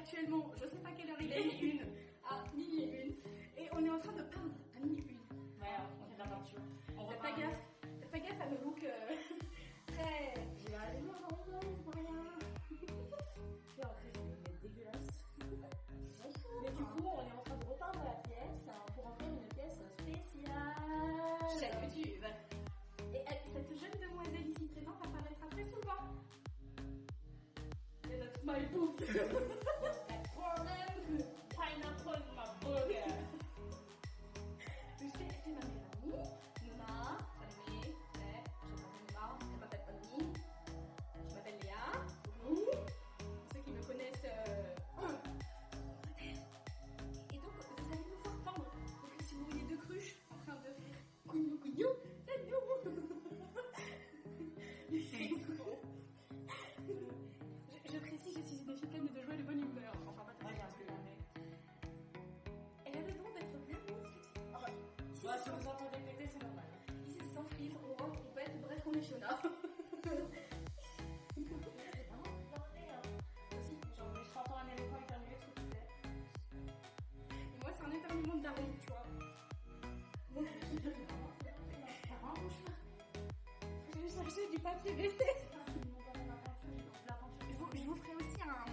actuellement, je sais pas quelle heure il est, minuit 1 à minuit 1, et on est en train de peindre à minuit 1. Ouais, on fait de la peinture. Faites pas gaffe à nos looks très... Je vais aller voir rien. Et après, je vais me mettre dégueulasse. Mais du coup, on est en train de repeindre la pièce pour en faire une pièce spéciale. Chaque YouTube. Et cette jeune demoiselle ici présente apparaîtra très souvent. Et that's my book. Pineapple, ma burger. C'est ma meilleure amie, Nona, Salomé, je m'appelle Nona, elle m'appelle Annie, je m'appelle Léa, pour ceux qui me connaissent, et donc vous allez nous voir peindre. Donc si vous voyez deux cruches en train de faire couignou couignou, c'est nous. Je précise, je suis une fille pleine de joie et de bonne humeur. Enfin, pas très bien, parce que la mec. Elle a le don d'être bien motivée. Ouais, si vous entendez péter, c'est normal. Ici, c'est sans filtre, on rock, on pète, bref, on est Fiona. C'est vraiment blindé, hein. Aussi, genre, je t'entends un éléphant éternuer, ce que tu fais. Et moi, c'est un éternuement de daron, tu vois. Donc, je vais chercher du papier WC. Je vous ferai aussi un...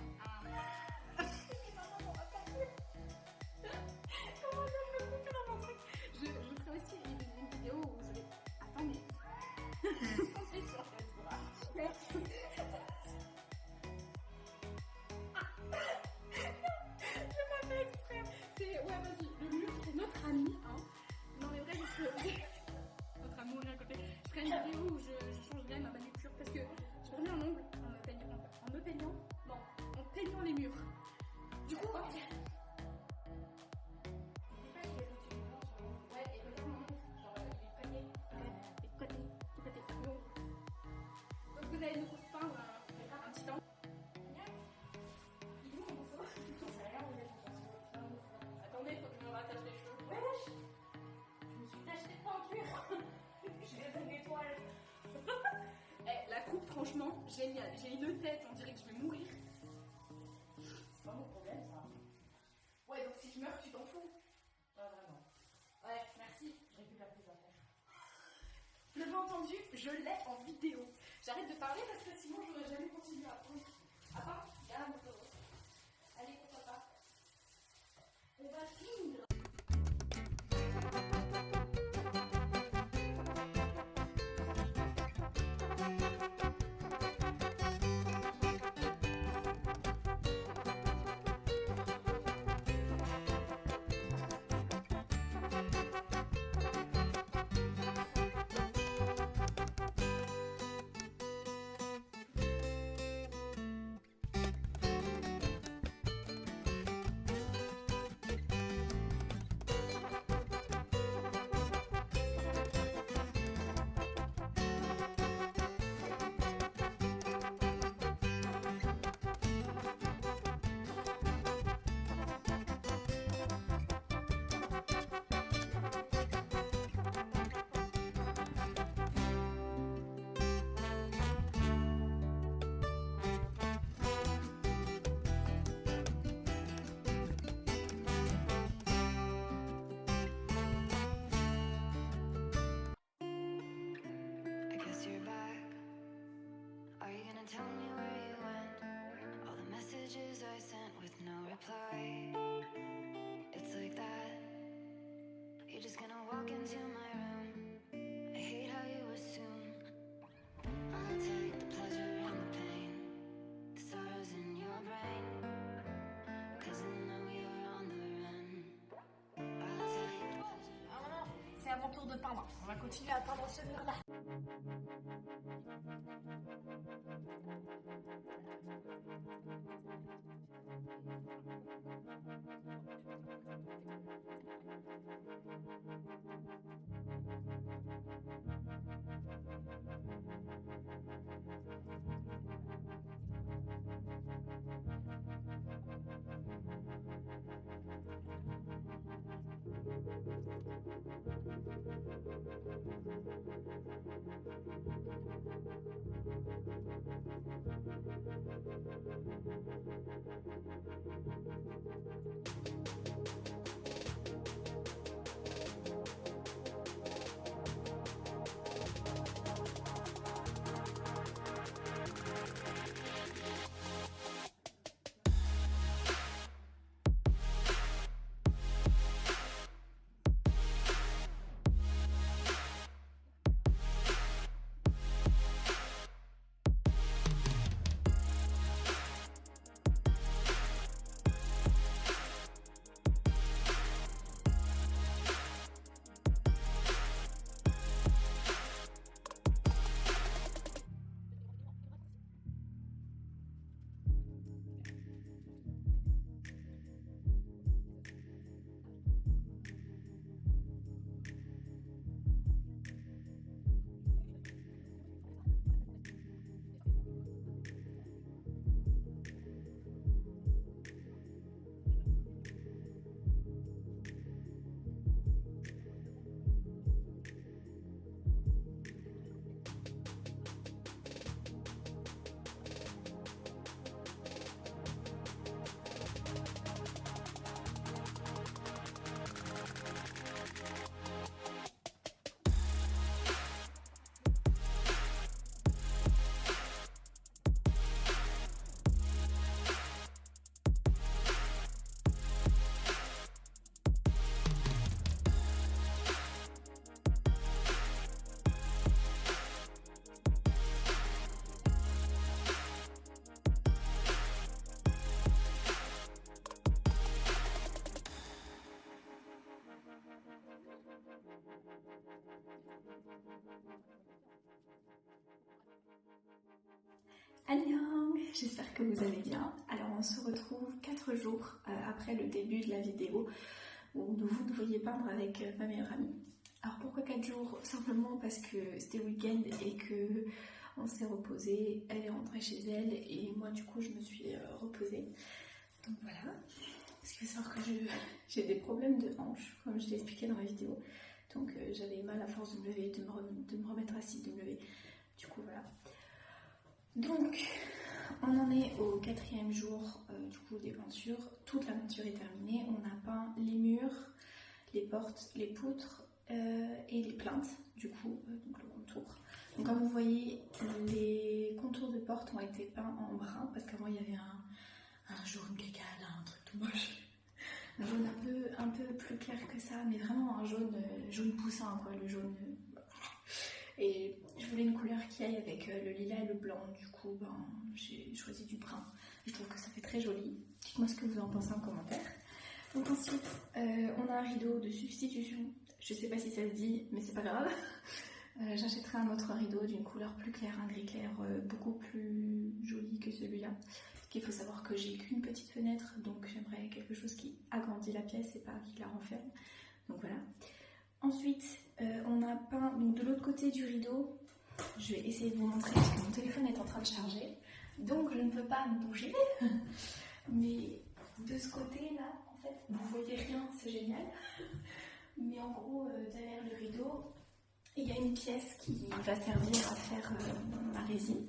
Comment je vais me couper dans mon truc? Je vous ferai aussi une vidéo où je vais... Attendez. C'est sur Facebook. Je m'en fais exprès. C'est... Ouais, vas-y. Le mur, c'est notre ami, hein. Non, mais vrai, je ferai... Notre amour à côté. Je ferai une vidéo où je changerai ma manucure parce que je me remets en ongle en peignant les murs. Du coup, ouais, et regarde mon ongle, genre il est peigné, et côté. Donc vous allez nous peindre un petit temps. Il est où mon morceau? Attendez, faut que je me rattache les cheveux. Wesh! Je me suis taché de peinture. J'ai des étoiles. La coupe, franchement, géniale. J'ai une tête, on dirait que je vais mourir. C'est pas mon problème, ça. Ouais, donc si je meurs, tu t'en fous. Pas vraiment. Ouais, merci. Je récupère tes affaires. Vous l'avez entendu, je l'ai en vidéo. J'arrête de parler parce que sinon je n'aurais jamais continué à prendre. À part, là, mon photo. Allez, pourquoi pas. On va finir. C'est à mon tour de peindre. On va continuer à peindre ce mur-là. j'espère que vous allez bien. Alors on se retrouve 4 jours après le début de la vidéo où vous nous voyez peindre avec ma meilleure amie. Alors pourquoi 4 jours? Simplement parce que c'était le week-end et que on s'est reposé, elle est rentrée chez elle et moi du coup je me suis reposée. Donc voilà, parce qu'il faut savoir que j'ai des problèmes de hanche, comme je l'ai expliqué dans la vidéo. Donc j'avais mal à force de me lever, de me remettre assise, de me lever. Du coup voilà. Donc on en est au 4e jour du coup des peintures. Toute la peinture est terminée. On a peint les murs, les portes, les poutres et les plinthes du coup, donc le contour. Donc comme vous voyez, les contours de porte ont été peints en brun parce qu'avant il y avait un jaune caca là, un truc tout moche. Un jaune un peu plus clair que ça, mais vraiment un jaune poussin quoi, le jaune. Et je voulais une couleur qui aille avec le lilas et le blanc, du coup j'ai choisi du brun. Je trouve que ça fait très joli. Dites-moi ce que vous en pensez en commentaire. Donc ensuite, on a un rideau de substitution. Je sais pas si ça se dit, mais c'est pas grave. J'achèterai un autre rideau d'une couleur plus claire, un gris clair beaucoup plus joli que celui-là. Parce qu'il faut savoir que j'ai qu'une petite fenêtre, donc j'aimerais quelque chose qui agrandit la pièce et pas qui la renferme. Donc voilà. Ensuite, on a peint donc, de l'autre côté du rideau. Je vais essayer de vous montrer parce que mon téléphone est en train de charger. Donc je ne peux pas me bouger. Mais de ce côté-là, en fait, vous voyez rien, c'est génial. Mais en gros, derrière le rideau, il y a une pièce qui va servir à faire ma résine.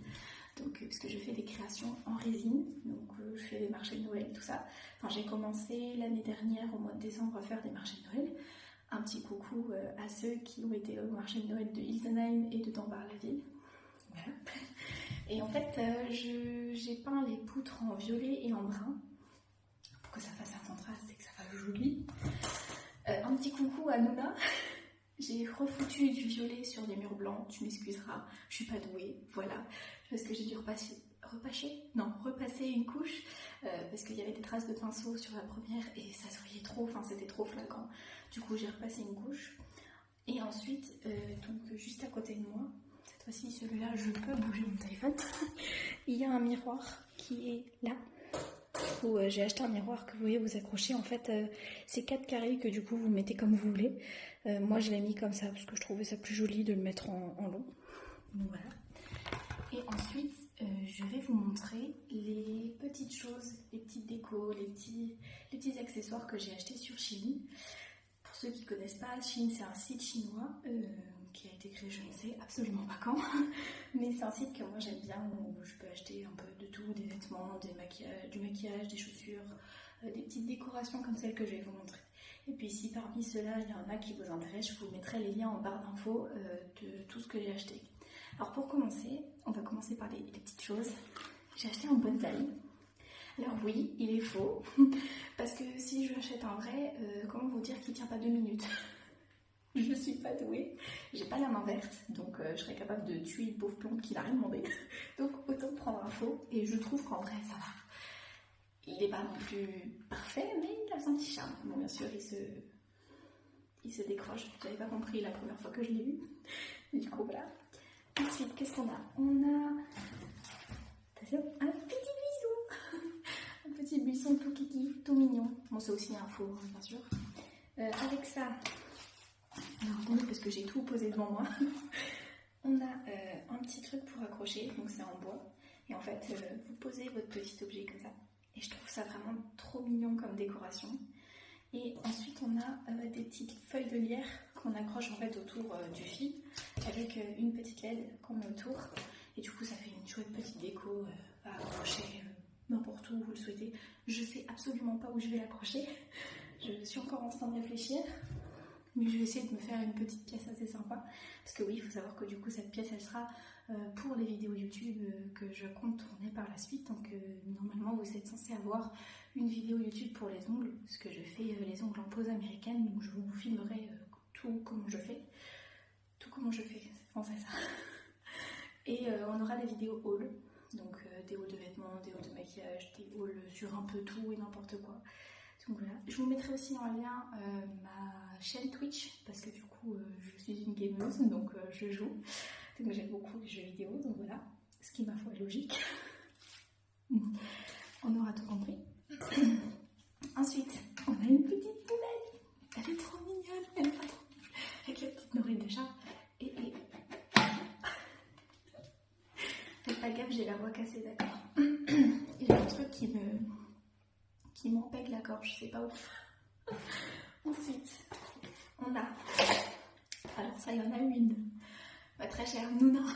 Donc, parce que je fais des créations en résine, donc je fais des marchés de Noël, tout ça. Enfin, j'ai commencé l'année dernière, au mois de décembre, à faire des marchés de Noël. Un petit coucou à ceux qui ont été au marché de Noël de Ilsenheim et de Dambar-la-Ville. Voilà. Et en fait, j'ai peint les poutres en violet et en brun pour que ça fasse un contraste et que ça fasse joli. Un petit coucou à Nouna. J'ai refoutu du violet sur des murs blancs, tu m'excuseras, je suis pas douée, voilà, parce que j'ai dû repasser une couche, parce qu'il y avait des traces de pinceau sur la première et ça se voyait trop, enfin c'était trop flagrant. Du coup j'ai repassé une couche, et ensuite, donc juste à côté de moi, cette fois-ci celui-là je peux bouger mon téléphone, il y a un miroir qui est là. Où j'ai acheté un miroir que vous voyez vous accrocher. En fait, c'est 4 carrés que du coup vous mettez comme vous voulez. Moi je l'ai mis comme ça parce que je trouvais ça plus joli de le mettre en long. Donc voilà. Et ensuite, je vais vous montrer les petites choses, les petites décos, les petits accessoires que j'ai achetés sur Shein. Pour ceux qui ne connaissent pas, Shein c'est un site chinois qui a été créé je ne sais absolument pas quand, mais c'est un site que moi j'aime bien où je peux acheter un peu de tout, des vêtements, du maquillage, des chaussures, des petites décorations comme celles que je vais vous montrer. Et puis si parmi ceux-là il y en a qui vous intéressent, je vous mettrai les liens en barre d'infos de tout ce que j'ai acheté. Alors pour commencer, on va commencer par les petites choses. J'ai acheté un bonsaï. Alors oui, il est faux, parce que si je l'achète en vrai, comment vous dire qu'il tient pas 2 minutes? Je ne suis pas douée, j'ai pas la main verte, donc je serais capable de tuer une pauvre plante qui n'a rien demandé. Donc autant prendre un faux, et je trouve qu'en vrai ça va. Il n'est pas non plus parfait, mais il a son petit charme. Bon bien sûr il se décroche, je n'avais pas compris la première fois que je l'ai eu. Du coup voilà. Ensuite, qu'est-ce qu'on a? On a attention, un petit buisson. Un petit buisson tout kiki, tout mignon. Bon c'est aussi un faux, bien sûr. Avec ça... Alors attendez parce que j'ai tout posé devant moi. On a un petit truc pour accrocher, donc c'est en bois. Et en fait, vous posez votre petit objet comme ça. Et je trouve ça vraiment trop mignon comme décoration. Et ensuite, on a des petites feuilles de lierre qu'on accroche en fait autour du fil avec une petite LED qu'on met autour. Et du coup, ça fait une chouette petite déco à accrocher n'importe où vous le souhaitez. Je sais absolument pas où je vais l'accrocher. Je suis encore en train de réfléchir. Mais je vais essayer de me faire une petite pièce assez sympa. Parce que oui, il faut savoir que du coup, cette pièce, elle sera pour les vidéos YouTube que je compte tourner par la suite. Donc normalement, vous êtes censé avoir une vidéo YouTube pour les ongles. Parce que je fais les ongles en pose américaine. Donc je vous filmerai tout comment je fais. Tout comment je fais, c'est français ça. Et on aura des vidéos haul. Donc des hauls de vêtements, des hauls de maquillage, des hauls sur un peu tout et n'importe quoi. Donc voilà. Je vous mettrai aussi en lien ma chaîne Twitch parce que du coup je suis une gameuse donc je joue. Donc j'aime beaucoup les jeux vidéo donc voilà. Ce qui ma foi est logique. On aura tout compris. Ensuite, on a une petite poubelle. Elle est trop mignonne. Elle est pas trop... Avec la petite nourrice de chat. Et... Faites pas gaffe, j'ai la voix cassée, d'accord. Il y a un truc qui m'empêche la gorge, je sais pas où. Ensuite, on a... Alors ça, il y en a une. Ma très chère Nouna,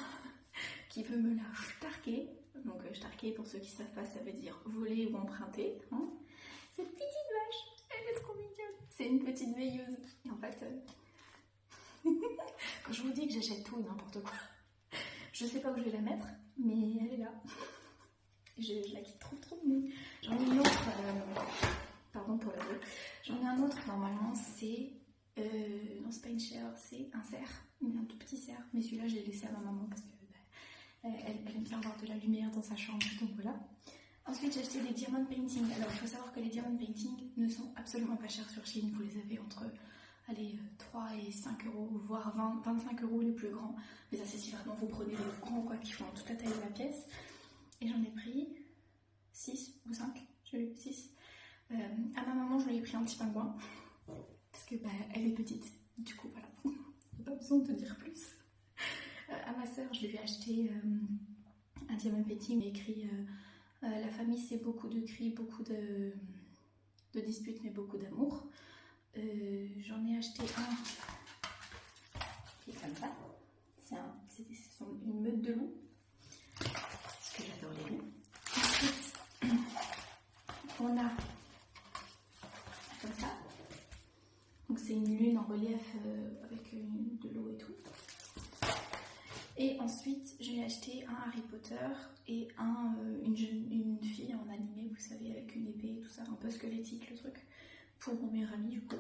qui veut me la starker. Donc starker, pour ceux qui ne savent pas, ça veut dire voler ou emprunter. Hein. Cette petite vache, elle est trop mignonne. C'est une petite veilleuse. Et en fait, quand je vous dis que j'achète tout et n'importe quoi, je sais pas où je vais la mettre, mais elle est là. Je la quitte trop, mais j'en ai une autre. Pardon pour la voix. J'en ai un autre, normalement, c'est... non, c'est pas une chair, c'est un cerf. Mais un tout petit cerf. Mais celui-là, j'ai laissé à ma maman parce que elle aime bien avoir de la lumière dans sa chambre. Donc voilà. Ensuite, j'ai acheté des diamond painting. Alors, il faut savoir que les diamond painting ne sont absolument pas chers sur Shein. Vous les avez entre 3 et 5 euros, voire 25 euros les plus grands. Mais ça, c'est si vraiment vous prenez les grands, quoi, qui font toute la taille de la pièce. Et j'en ai pris 6 ou 5. J'ai eu 6. À ma maman, je lui ai pris un petit pingouin. Parce que elle est petite. Du coup, voilà. Il n'y a pas besoin de te dire plus. À ma soeur, je lui ai acheté un diamond painting écrit la famille, c'est beaucoup de cris, beaucoup de disputes, mais beaucoup d'amour. J'en ai acheté un qui est comme ça. C'est une meute de loups. Parce que j'adore les loups. Ensuite, on a comme ça. Donc c'est une lune en relief avec de l'eau et tout. Et ensuite, j'ai acheté un Harry Potter et une fille en animé, vous savez, avec une épée et tout ça, un peu squelettique le truc, pour mon meilleur ami du coup.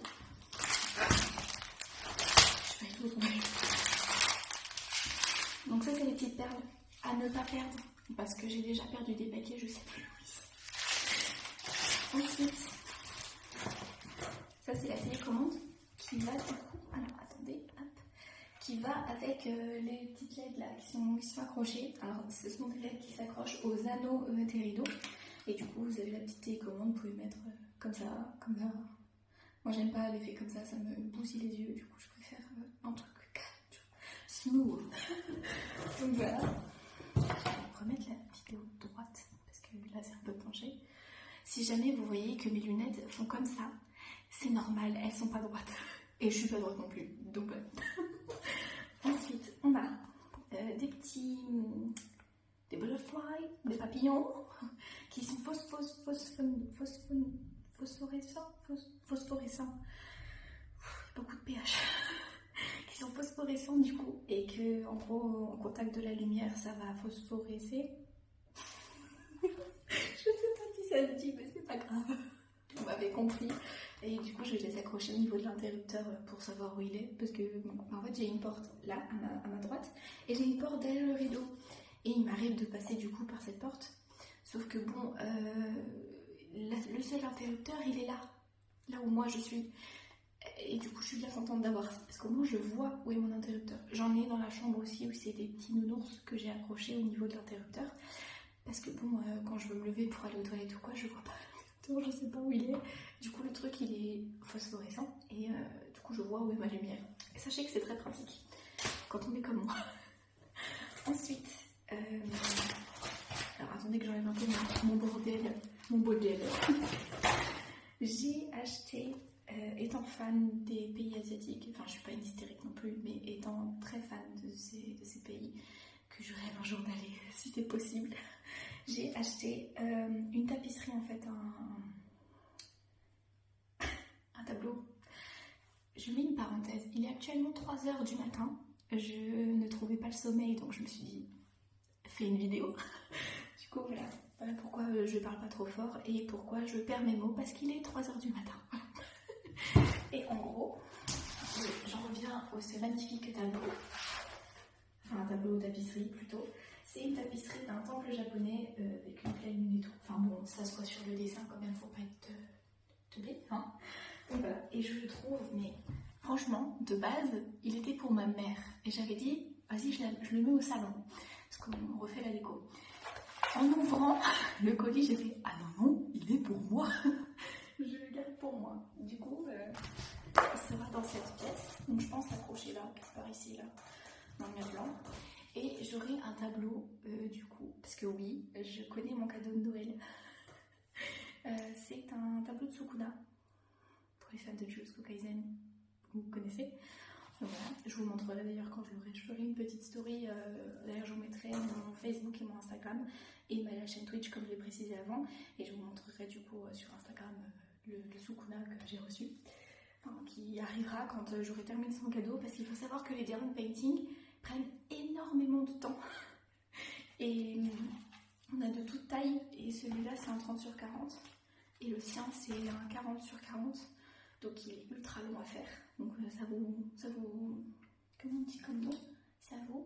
Je vais tout tomber. Donc ça, c'est les petites perles à ne pas perdre, parce que j'ai déjà perdu des paquets, je sais plus où ils sont. Ensuite, ça c'est la télécommande qui va du coup, alors attendez, hop, qui va avec les petites LED là qui sont accrochées. Alors ce sont des LED qui s'accrochent aux anneaux des rideaux. Et du coup vous avez la petite télécommande, vous pouvez mettre comme ça, comme ça. Moi j'aime pas l'effet comme ça me bousille les yeux, du coup je préfère un truc calme, smooth. Donc voilà. Je vais remettre la vidéo droite parce que là c'est un peu penché. Si jamais vous voyez que mes lunettes font comme ça, c'est normal, elles sont pas droites. Et je suis pas droite non plus, donc voilà. Ensuite, on a des butterflies, des papillons, qui sont phosphorescents. Beaucoup de pH. Qui sont phosphorescents du coup, et que en gros, en contact de la lumière, ça va phosphorescer. Je sais pas si ça se dit, mais c'est pas grave. Vous m'avez compris. Et du coup, je vais les accrocher au niveau de l'interrupteur pour savoir où il est. Parce que, en fait, j'ai une porte là, à ma droite, et j'ai une porte derrière le rideau. Et il m'arrive de passer du coup par cette porte. Sauf que bon, le seul interrupteur, il est là où moi je suis. Et du coup, je suis bien contente d'avoir ça. Parce qu'au moins, je vois où est mon interrupteur. J'en ai dans la chambre aussi, où c'est des petits nounours que j'ai accrochés au niveau de l'interrupteur. Parce que bon, quand je veux me lever pour aller aux toilettes ou quoi, je vois pas. Je sais pas où il est. Du coup, le truc il est phosphorescent et du coup, je vois où est ma lumière. Et sachez que c'est très pratique quand on est comme moi. Ensuite, alors attendez que j'enlève un peu mon bordel. J'ai acheté, étant fan des pays asiatiques, enfin, je suis pas une hystérique non plus, mais étant très fan de ces pays que je rêve un jour d'aller, si c'est possible. J'ai acheté une tapisserie en fait, un tableau. Je mets une parenthèse, il est actuellement 3h du matin, je ne trouvais pas le sommeil donc je me suis dit, fais une vidéo. Du coup voilà pourquoi je parle pas trop fort et pourquoi je perds mes mots, parce qu'il est 3h du matin. Et en gros, j'en reviens au ce magnifique tableau, enfin un tableau tapisserie plutôt. C'est une tapisserie d'un temple japonais avec une pleine lune et tout. Enfin bon, ça se voit sur le dessin quand même, faut pas être teubé, hein. Donc voilà, et je le trouve, mais franchement, de base, il était pour ma mère. Et j'avais dit, vas-y, je le mets au salon, parce qu'on refait la déco. En ouvrant le colis, j'ai fait ah non, il est pour moi. Je le garde pour moi. Du coup, il sera dans cette pièce. Donc je pense l'accrocher là, quelque part ici, là, dans le mur blanc. Et j'aurai un tableau, du coup, parce que oui, je connais mon cadeau de Noël. C'est un tableau de Sukuna. Pour les fans de Jujutsu Kaisen, vous connaissez. Donc voilà, je vous montrerai d'ailleurs quand je l'aurai. Je ferai une petite story. D'ailleurs, je vous mettrai mon Facebook et mon Instagram et ma chaîne Twitch, comme je l'ai précisé avant. Et je vous montrerai du coup sur Instagram le Sukuna que j'ai reçu. Enfin, qui arrivera quand j'aurai terminé son cadeau. Parce qu'il faut savoir que les diamond painting prennent énormément de temps. Et on a de toute taille. Et celui-là, c'est un 30/40. Et le sien, c'est un 40/40. Donc il est ultra long à faire. Donc ça vous, comment on dit comme nom? Ça vous,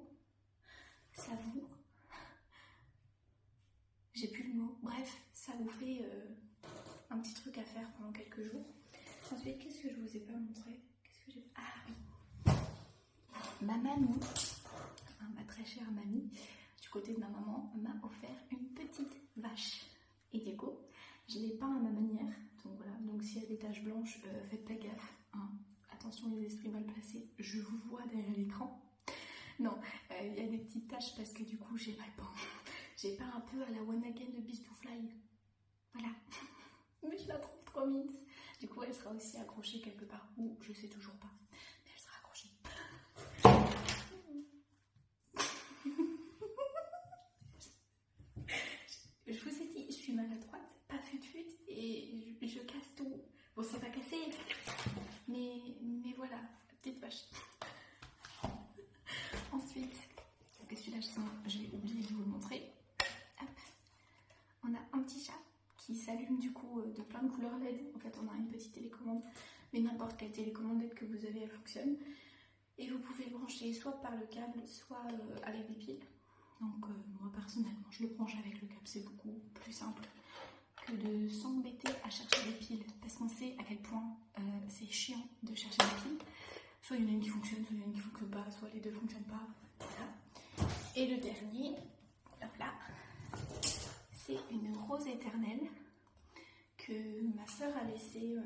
j'ai plus le mot. Bref, ça vous fait un petit truc à faire pendant quelques jours. Ensuite, qu'est-ce que je vous ai pas montré? Ah oui, ma mamie, ma très chère mamie, du côté de ma maman, m'a offert une petite vache. Et du coup, je l'ai peint à ma manière. Donc voilà, donc s'il y a des taches blanches, faites pas gaffe. Hein. Attention les esprits mal placés, je vous vois derrière l'écran. Non, il y a des petites taches parce que du coup j'ai mal peint. J'ai peint un peu à la One Again de Beast to Fly. Voilà. Mais je la trouve trop mince. Du coup elle sera aussi accrochée quelque part. Ou je sais toujours pas. Mais elle sera accrochée. Je vous ai dit, je suis maladroite, pas fut-fut, et je casse tout. Bon, c'est pas cassé, mais voilà, petite vache. Ensuite, parce que celui-là, j'ai oublié de vous le montrer. Hop. On a un petit chat qui s'allume du coup de plein de couleurs LED. En fait, on a une petite télécommande, mais n'importe quelle télécommande LED que vous avez, elle fonctionne. Et vous pouvez le brancher soit par le câble, soit avec des piles. Donc moi personnellement je le branche avec le câble, c'est beaucoup plus simple que de s'embêter à chercher des piles, parce qu'on sait à quel point c'est chiant de chercher des piles. Soit il y en a une qui fonctionne, soit il y en a une qui fonctionne pas, soit les deux ne fonctionnent pas. Voilà. Et le dernier, hop là, c'est une rose éternelle que ma soeur a laissée,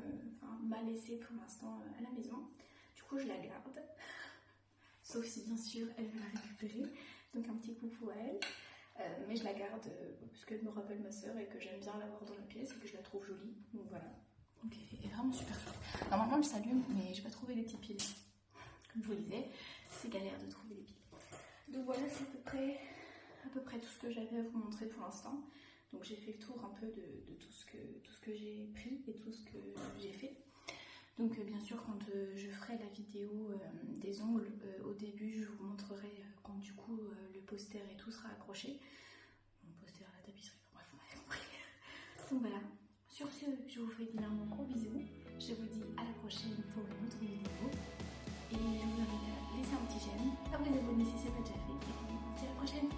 m'a laissée pour l'instant à la maison. Du coup je la garde, sauf si bien sûr elle veut la récupérer. Donc un petit coucou à elle, mais je la garde parce qu'elle me rappelle ma soeur et que j'aime bien l'avoir dans la pièce et que je la trouve jolie. Donc voilà, donc elle est vraiment super chouette. Normalement elle s'allume, mais j'ai pas trouvé les petits piles. Comme je vous le disais, c'est galère de trouver les piles. Donc voilà, c'est à peu près tout ce que j'avais à vous montrer pour l'instant. Donc j'ai fait le tour un peu de tout ce que j'ai pris et tout ce que j'ai fait. Donc bien sûr quand je ferai la vidéo des ongles, au début je vous montrerai quand du coup le poster et tout sera accroché. Mon poster, la tapisserie, bref on m'avait compris. Donc voilà, sur ce je vous fais bien un gros bisou. Je vous dis à la prochaine pour une autre vidéo. Et je vous invite à laisser un petit j'aime, à vous abonner si ce n'est pas déjà fait. Et puis on se dit à la prochaine.